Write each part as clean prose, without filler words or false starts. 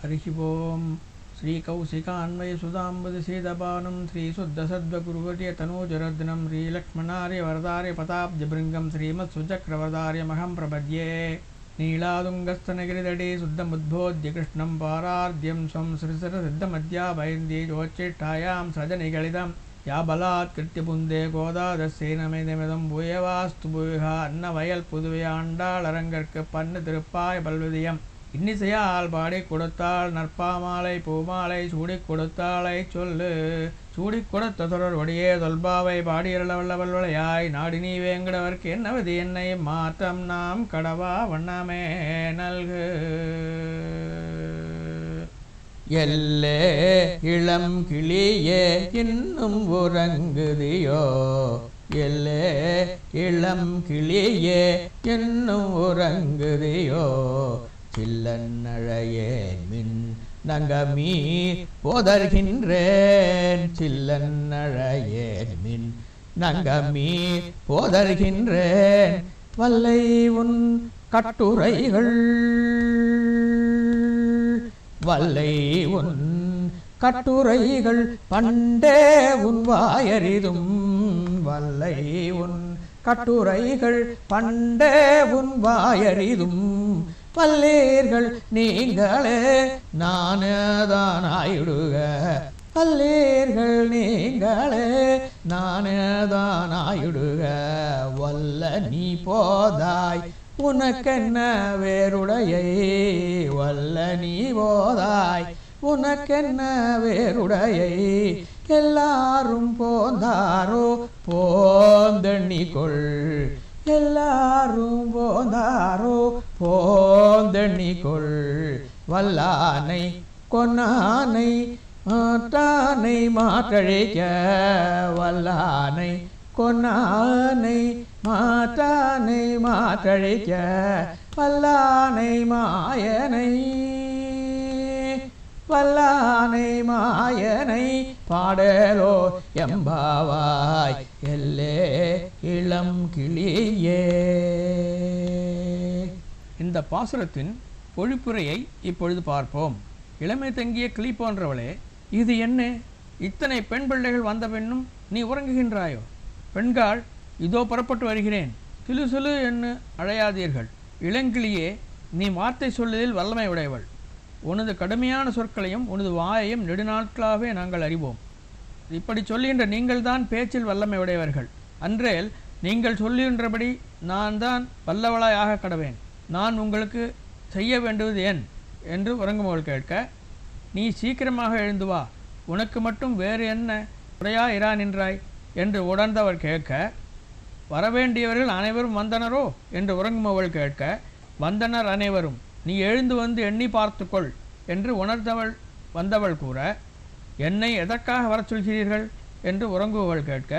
हरिः ओं श्रीकौशिकान्वयसुधाम्बुधसेदपानं श्रीशुद्धसद्वगुरुवर्यतनूजरद्नं श्रीलक्ष्मणार्यवरदार्यपदाब्जभृङ्गं श्रीमत्सुचक्रवरदार्यमहं प्रपद्ये नीलादुङ्गस्तनगिरितटे शुद्धमुद्बोध्य कृष्णं पारार्ध्यं स्वं श्रीसरसिद्धमध्यापयन्ति जोच्चेष्टायां सृजनिगलितं या बलात्कृत्य पुन्दे गोदादस्येनमेदमिदं भूयवास्तु भूयः अन्नवयल पुதுவையாண்டாளரங்கற்கு பண்ணு திருப்பாய் பல்வதியம் இன்னிசையால் பாடி கொடுத்தாள் நற்பாமாலை பூமாலை சூடி கொடுத்தாளை சொல்லு சூடி கொடுத்த தொடர் ஒடியே தொல்பாவை பாடியருளவல்லவல்வளையாய் நாடி நீ வேங்கடவர்க்கு என்னவது என்னை மாற்றம் நாம் கடவா வண்ணமே நல்கு எல்லே இளம் கிளியே இன்னும் உறங்குதியோ எல்லே இளம் கிளியே இன்னும் உறங்குதியோ சில்லன்னழையேன் மின் நங்கமீர் போதர்கின்றேன் சில்லன்னழையேன் மின் நங்கமீர் போதர்கின்றேன் வல்லை உன் கட்டுரைகள் வல்லை உன் கட்டுரைகள் பண்டே உன் வாயறிதும் வல்லை உன் கட்டுரைகள் பண்டே உன் வாயறிதும் பல்லீர்கள் நீங்களே நானேதானாயிடுக பல்லீர்கள் நீங்களே நானேதானாயிடுக வல்ல நீ போதாய் உனக்கென்ன வேறுடையை வல்ல நீ போதாய் உனக்கென்ன வேறுடையை எல்லாரும் போந்தாரோ போந்தெண்ணிக்கொள் எல்லாரும் போந்தாரோ போந்தெண்ணிக்கொள் வல்லானை கொன்னானை மாற்றானை மாற்றழிக்க வல்லானை கொன்னானை மாற்றானை மாற்றழிக்க வல்லானை மாயனை வல்லானை மாயனை பாடலோ எம்பாவாய் எல்லே இளம் கிளியே. இந்த பாசுரத்தின் பொழிப்புரையை இப்பொழுது பார்ப்போம். இளமை தங்கிய கிளி போன்றவளே, இது என்ன? இத்தனை பெண் பிள்ளைகள் வந்த பெண்ணும் நீ உறங்குகின்றாயோ? பெண்காள், இதோ புறப்பட்டு வருகிறேன், சிலு சிலு என்று அழையாதீர்கள். இளங்கிளியே, நீ வார்த்தை சொல்லுவதில் வல்லமை உடையவள். உனது கடுமையான சொற்களையும் உனது வாயையும் நெடுநாட்களாகவே நாங்கள் அறிவோம். இப்படி சொல்லுகின்ற நீங்கள்தான் பேச்சில் வல்லமை உடையவர்கள். அன்றேல் நீங்கள் சொல்லுகின்றபடி நான் தான் வல்லவளாய் ஆக கடவேன். நான் உங்களுக்கு செய்ய வேண்டுவது ஏன் என்று உறங்குமவள் கேட்க, நீ சீக்கிரமாக எழுந்து வா, உனக்கு மட்டும் வேறு என்ன உடையா இரா நின்றாய் என்று உணர்ந்தவள் கேட்க, வரவேண்டியவர்கள் அனைவரும் வந்தனரோ என்று உறங்குமவள் கேட்க, வந்தனர் அனைவரும், நீ எழுந்து வந்து எண்ணி பார்த்துக்கொள் என்று உணர்ந்தவள் வந்தவள் கூற, என்னை எதற்காக வர சொல்கிறீர்கள் என்று உறங்குபவள் கேட்க,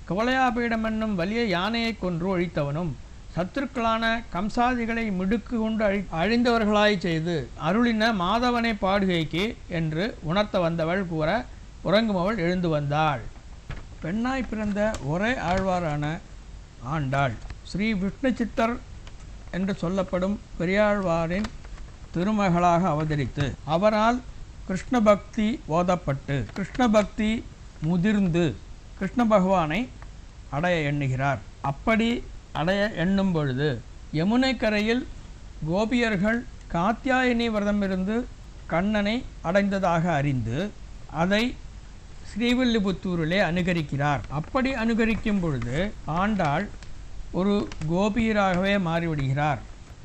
குவளையாபீடம் என்னும் வலிய யானையை கொன்று ஒழித்தவனும் சத்துருக்களான கம்சாதிகளை மிடுக்கு கொண்டு அழிந்தவர்களாய் செய்து அருளின மாதவனை பாடுகைக்கு என்று உணர்த்த வந்தவள் கூற, உறங்குமவள் எழுந்து வந்தாள். பெண்ணாய் பிறந்த ஒரே ஆழ்வாரான ஆண்டாள் ஸ்ரீ விஷ்ணு சித்தர் என்று சொல்லப்படும் பெரியாழ்வாரின் திருமகளாக அவதரித்து அவரால் கிருஷ்ண பக்தி ஓதப்பட்டு கிருஷ்ண பக்தி முதிர்ந்து கிருஷ்ண பகவானை அடைய எண்ணுகிறார். அப்படி அடைய எண்ணும் பொழுது யமுனை கரையில் கோபியர்கள் காத்தியாயினி விரதமிருந்து கண்ணனை அடைந்ததாக அறிந்து அதை ஸ்ரீவில்லிபுத்தூரிலே அனுகரிக்கிறார். அப்படி அனுகரிக்கும் பொழுது ஆண்டாள் ஒரு கோபியராகவே மாறிவிடுகிறார்.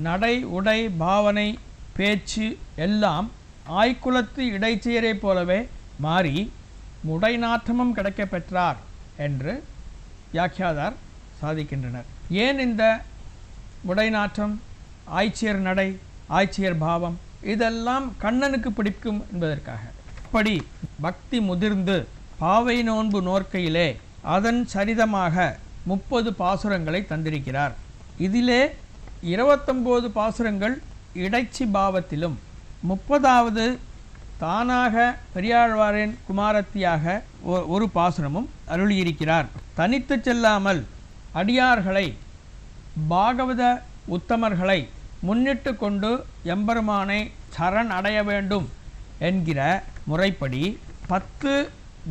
நடை உடை பாவனை பேச்சு எல்லாம் ஆய்குலத்து இடைச்செயரை போலவே மாறி முடைநாற்றமும் கிடைக்க பெற்றார் என்று வியாக்கியாதார் சாதிக்கின்றனர். ஏன் இந்த முடைநாற்றம், ஆய்ச்சியர் நடை, ஆய்ச்சியர் பாவம் இதெல்லாம் கண்ணனுக்கு பிடிக்கும் என்பதற்காக. அப்படி பக்தி முதிர்ந்து பாவை நோன்பு நோர்க்கையிலே அதன் சரிதமாக 30 பாசுரங்களை தந்திருக்கிறார். இதிலே 29 பாசுரங்கள் இடைச்சி பாவத்திலும் 30வது தானாக பெரியாழ்வாரின் குமாரத்தியாக ஒரு பாசுரமும் அருளியிருக்கிறார். தனித்து செல்லாமல் அடியார்களை பாகவத உத்தமர்களை முன்னிட்டு கொண்டு எம்பெருமானை சரண் அடைய வேண்டும் என்கிற முறைப்படி 10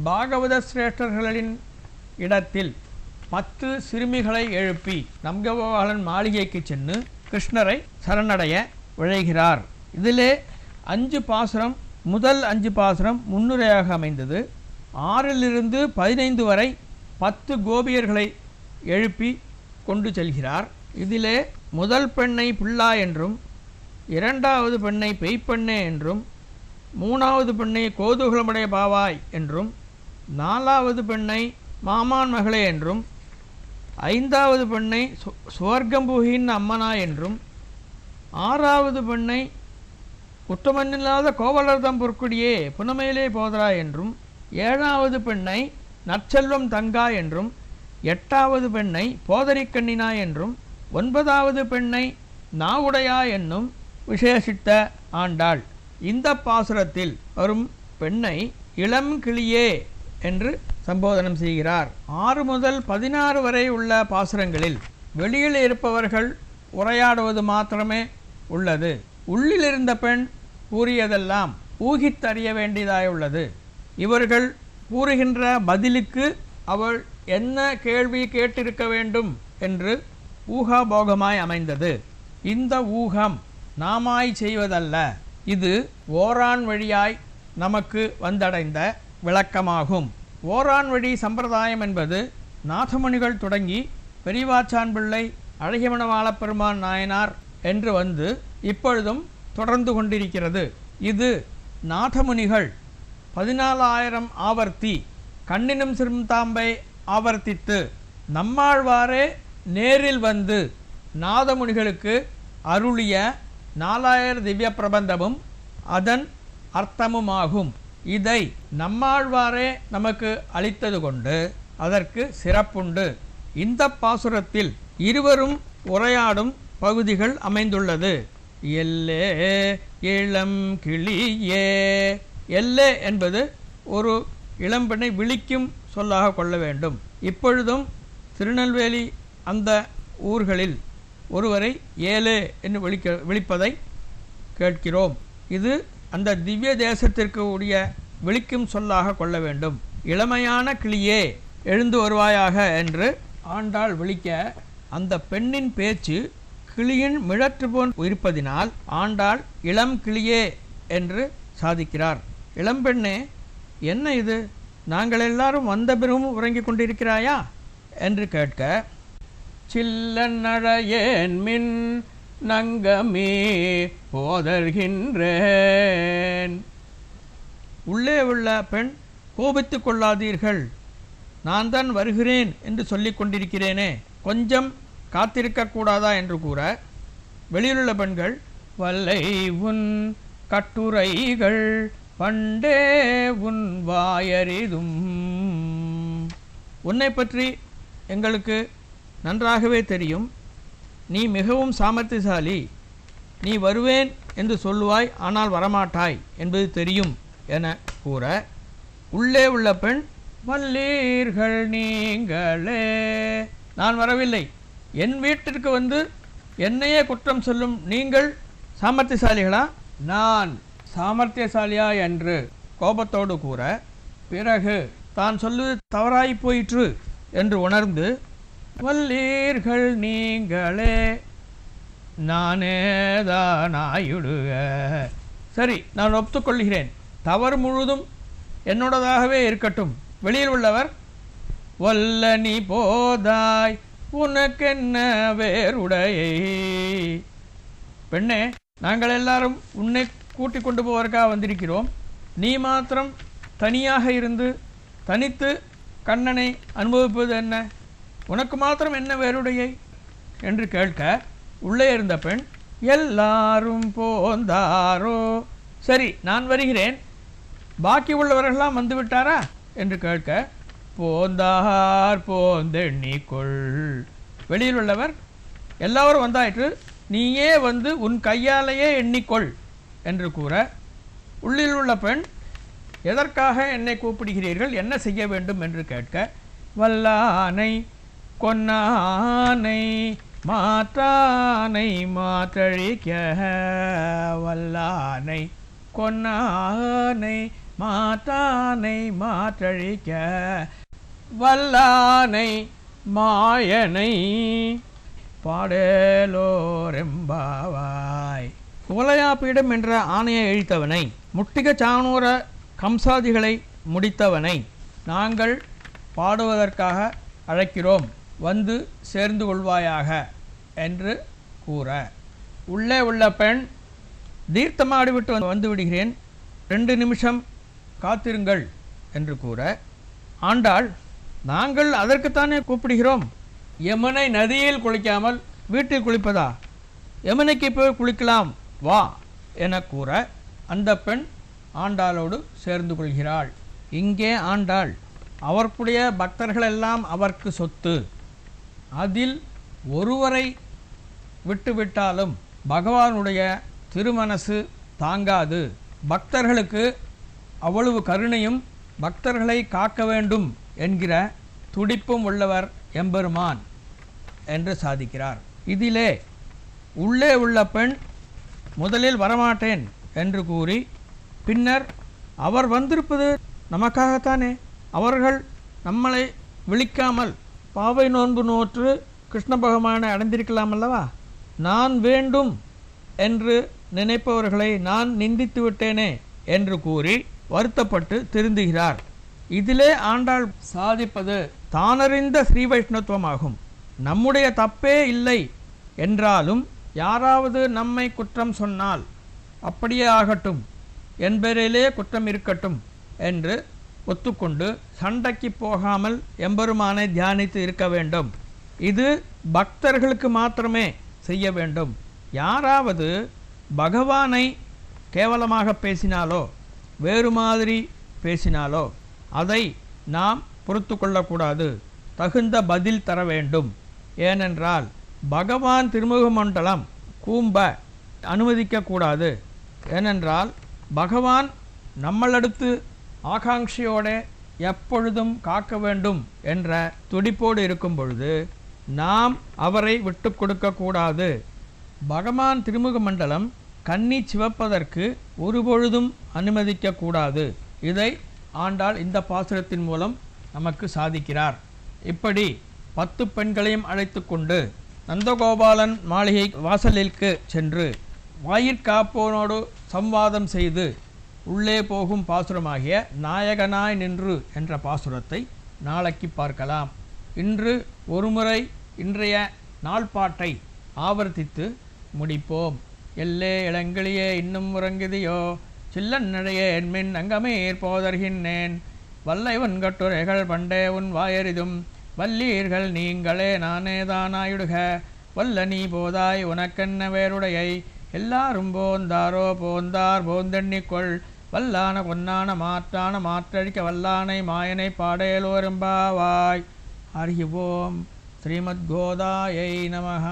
பாகவத சிரேஷ்டர்களின் இடத்தில் 10 சிறுமிகளை எழுப்பி நம்கோபாலன் மாளிகைக்கு சென்று கிருஷ்ணரை சரணடைய விழைகிறார். இதிலே 5 பாசுரம், முதல் 5 பாசுரம் முன்னுரையாக அமைந்தது. 6லிருந்து 15 வரை 10 கோபியர்களை எழுப்பி கொண்டு செல்கிறார். இதிலே முதல் பெண்ணை பிள்ளா என்றும், 2வது பெண்ணை பெய்ப்பெண்ணே என்றும், 3வது பெண்ணை கோதுகுலமுடைய பாவாய் என்றும், 4வது பெண்ணை மாமான் மகளே என்றும், 5வது பெண்ணை சுவர்க்கம்புகின் அம்மனா என்றும், 6வது பெண்ணை குற்றமன்னில்லாத கோவலர்தம் பொற்குடியே புனமையிலே போதரா என்றும், 7வது பெண்ணை நற்செல்வம் தங்கா என்றும், 8வது பெண்ணை போதரிக்கண்ணினா என்றும், 9வது பெண்ணை நாவுடையா என்னும் விசேஷித்த ஆண்டாள். இந்த பாசுரத்தில் வரும் பெண்ணை இளம் கிளியே என்று சம்போதனம் செய்கிறார். 6 முதல் 16 வரை உள்ள பாசுரங்களில் வெளியில் இருப்பவர்கள் உரையாடுவது மாத்திரமே உள்ளது. உள்ளில் இருந்த பெண் கூறியதெல்லாம் ஊகித்தறிய வேண்டியதாயுள்ளது. இவர்கள் கூறுகின்ற பதிலுக்கு அவள் என்ன கேள்வி கேட்டிருக்க வேண்டும் என்று ஊகாபோகமாய் அமைந்தது. இந்த ஊகம் நாமாய் செய்வதல்ல, இது ஓரான் வழியாய் நமக்கு வந்தடைந்த விளக்கமாகும். ஓரான் வழி சம்பிரதாயம் என்பது நாதமுனிகள் தொடங்கி பெரியவாச்சான் பிள்ளை, அழகியமணவாளப் பெருமான் நாயனார் என்று வந்து இப்பொழுதும் தொடர்ந்து கொண்டிருக்கிறது. இது நாதமுனிகள் 14,000 ஆவர்த்தி கண்ணினும் சிறுந்தாம்பை ஆவர்த்தித்து நம்மாழ்வாரே நேரில் வந்து நாதமுனிகளுக்கு அருளிய 4000 திவ்ய பிரபந்தமும் அதன் அர்த்தமுமாகும். இதை நம்மாழ்வாரே நமக்கு அளித்தது கொண்டு அதற்கு சிறப்புண்டு. இந்த பாசுரத்தில் இருவரும் உரையாடும் பகுதிகள் அமைந்துள்ளது. எல்லே இளம் கிளியே. எல்லே என்பது ஒரு இளம்பெண்ணை விழிக்கும் சொல்லாக கொள்ள வேண்டும். இப்பொழுதும் திருநெல்வேலி அந்த ஊர்களில் ஒருவரை ஏலே என்று விழிப்பதை கேட்கிறோம். இது அந்த திவ்ய தேசத்திற்கு உரிய விழிக்கும் சொல்லாக கொள்ள வேண்டும். இளமையான கிளியே எழுந்து வருவாயாக என்று ஆண்டாள் விழிக்க அந்த பெண்ணின் பேச்சு கிளியின் மிழற்று போன் இருப்பதினால் ஆண்டாள் இளம் கிளியே என்று சாதிக்கிறார். இளம்பெண்ணே, என்ன இது, நாங்கள் எல்லாரும் வந்த பிறகும் உறங்கிக் கொண்டிருக்கிறாயா என்று கேட்க, சில்லநழையேன் மின் நங்கமே போதர்கின்றேன். உள்ளே உள்ள பெண், கோபித்து கொள்ளாதீர்கள், நான் தான் வருகிறேன் என்று சொல்லிக் கொண்டிருக்கிறேனே, கொஞ்சம் காத்திருக்கக்கூடாதா என்று கூற, வெளியிலுள்ள பெண்கள், வல்லை உன் கட்டுரைகள் பண்டே உன் வாயறிதும். உன்னை பற்றி எங்களுக்கு நன்றாகவே தெரியும். நீ மிகவும் சாமர்த்தியசாலி. நீ வருவேன் என்று சொல்லுவாய், ஆனால் வரமாட்டாய் என்பது தெரியும் என கூற, உள்ளே உள்ள பெண், வல்லீர்கள் நீங்களே, நான் வரவில்லை, என் வீட்டிற்கு வந்து என்னையே குற்றம் சொல்லும் நீங்கள் சாமர்த்தியசாலிகளா? நான் சாமர்த்தியசாலியா என்று கோபத்தோடு கூற, பிறகு தான் சொல்லுவது தவறாய் போயிற்று என்று உணர்ந்து, வல்லீர்கள் நீங்களே நானேதானாயுடுக. சரி, நான் ஒப்புக்கொள்கிறேன், தவறு முழுதும் என்னோடதாகவே இருக்கட்டும். வெளியில் உள்ளவர், வல்ல நீ போதாய் உனக்கென்ன வேறுடையை. பெண்ணே, நாங்கள் எல்லாரும் உன்னை கூட்டிக் கொண்டு போவதற்காக வந்திருக்கிறோம். நீ மாத்திரம் தனியாக இருந்து தனித்து கண்ணனை அனுபவிப்பது என்ன? உனக்கு மாத்திரம் என்ன வேறுடையை என்று கேட்க, உள்ளே இருந்த பெண், எல்லாரும் போந்தாரோ. சரி, நான் வருகிறேன், பாக்கி உள்ளவர்களெல்லாம் வந்துவிட்டாரா என்று கேட்க, போந்தார் போந்தெண்ணிக்கொள். வெளியில் உள்ளவர், எல்லாரும் வந்தாயிற்று, நீயே வந்து உன் கையாலேயே எண்ணிக்கொள் என்று கூற, உள்ளில் உள்ள பெண், எதற்காக என்னை கூப்பிடுகிறீர்கள், என்ன செய்ய வேண்டும் என்று கேட்க, வல்லானை கொன்னானை மாற்றானை மாற்றழிக்க. வல்லானை கொன்னானை மாத்தானை மாற்றழிக்க வல்லானை மாயனை பாடலோரெம்பாவாய். குவலயாபீடம் என்ற ஆணையை அழித்தவனை, முட்டிக சாணூர கம்சாதிகளை முடித்தவனை நாங்கள் பாடுவதற்காக அழைக்கிறோம், வந்து சேர்ந்து கொள்வாயாக என்று கூற, உள்ளே உள்ள பெண் தீர்த்தமாடிவிட்டு வந்து விடுகிறேன், 2 நிமிஷம் காத்திருங்கள் என்று கூற, ஆண்டாள் நாங்கள் அதற்குத்தானே கூப்பிடுகிறோம், யமுனை நதியில் குளிக்காமல் வீட்டில் குளிப்பதா, யமுனைக்கு போய் குளிக்கலாம் வா என கூற, அந்த பெண் ஆண்டாளோடு சேர்ந்து கொள்கிறாள். இங்கே ஆண்டாள் அவர்க்குடைய பக்தர்களெல்லாம் அவர்க்கு சொத்து, அதில் ஒருவரை விட்டுவிட்டாலும் பகவானுடைய திருமனசு தாங்காது, பக்தர்களுக்கு அவ்வளவு கருணையும் பக்தர்களை காக்க வேண்டும் என்கிற துடிப்பும் உள்ளவர் எம்பெருமான் என்று சாதிக்கிறார். இதிலே உள்ளே உள்ள பெண் முதலில் வரமாட்டேன் என்று கூறி, பின்னர் அவர் வந்திருப்பது நமக்காகத்தானே, அவர்கள் நம்மளை விழிக்காமல் பாவை நோன்பு நோற்று கிருஷ்ண பகவானை அடைந்திருக்கலாம் அல்லவா, நான் வேண்டும் என்று நினைப்பவர்களை நான் நிந்தித்து விட்டேனே என்று கூறி வருத்தப்பட்டு திருந்துகிறார். இதிலே ஆண்டாள் சாதிப்பது தானறிந்த ஸ்ரீ வைஷ்ணவத்துவமாகும். நம்முடைய தப்பே இல்லை என்றாலும் யாராவது நம்மை குற்றம் சொன்னால் அப்படியே ஆகட்டும், என்பதிலே குற்றம் இருக்கட்டும் என்று ஒத்துக்கொண்டு சண்டைக்கு போகாமல் எம்பெருமானை தியானித்து இருக்க வேண்டும். இது பக்தர்களுக்கு மாத்திரமே செய்ய வேண்டும். யாராவது பகவானை கேவலமாக பேசினாலோ வேறு மாதிரி பேசினாலோ அதை நாம் பொறுத்து கொள்ளக்கூடாது, தகுந்த பதில் தர வேண்டும். ஏனென்றால் பகவான் திருமுக மண்டலம் கூம்ப அனுமதிக்கக்கூடாது. ஏனென்றால் பகவான் நம்மளடுத்து ஆகாங்ஷையோட எப்பொழுதும் காக்க வேண்டும் என்ற துடிப்போடு இருக்கும் பொழுது நாம் அவரை விட்டு கொடுக்கக்கூடாது. பகவான் திருமுக மண்டலம் கன்னி சிவப்பதற்கு ஒருபொழுதும் அனுமதிக்கக்கூடாது. இதை ஆண்டாள் இந்த பாசுரத்தின் மூலம் நமக்கு சாதிக்கிறார். இப்படி 10 பெண்களையும் அழைத்து கொண்டு நந்தகோபாலன் மாளிகை வாசலிற்கு சென்று வாயிற்காப்போனோடு சம்வாதம் செய்து உள்ளே போகும் பாசுரமாகிய நாயகனாய் நின்று என்ற பாசுரத்தை நாளைக்கு பார்க்கலாம். இன்று ஒருமுறை இன்றைய நாள்பாட்டை ஆவர்த்தித்து முடிப்போம். எல்லே இளங்கிளியே இன்னும் உறங்குதியோ, சில்லன்னழையே என்மின் அங்கமேற் போதர்கின்றேன், வல்லை உன் கட்டுரைகள் பண்டே உன் வாயறிதும், வல்லீர்கள் நீங்களே நானேதானாயுடுக, வல்ல நீ போதாய் உனக்கென்ன வேறுடையை, எல்லாரும் போந்தாரோ போந்தார் போந்தெண்ணிக்கொள், வல்லான கொன்னான மாற்றான மாற்றழிக்க வல்லானை மாயனை பாடேலோரெம்பாவாய். ஹரி ஓம். ஸ்ரீமத்கோதாயை நமஹ.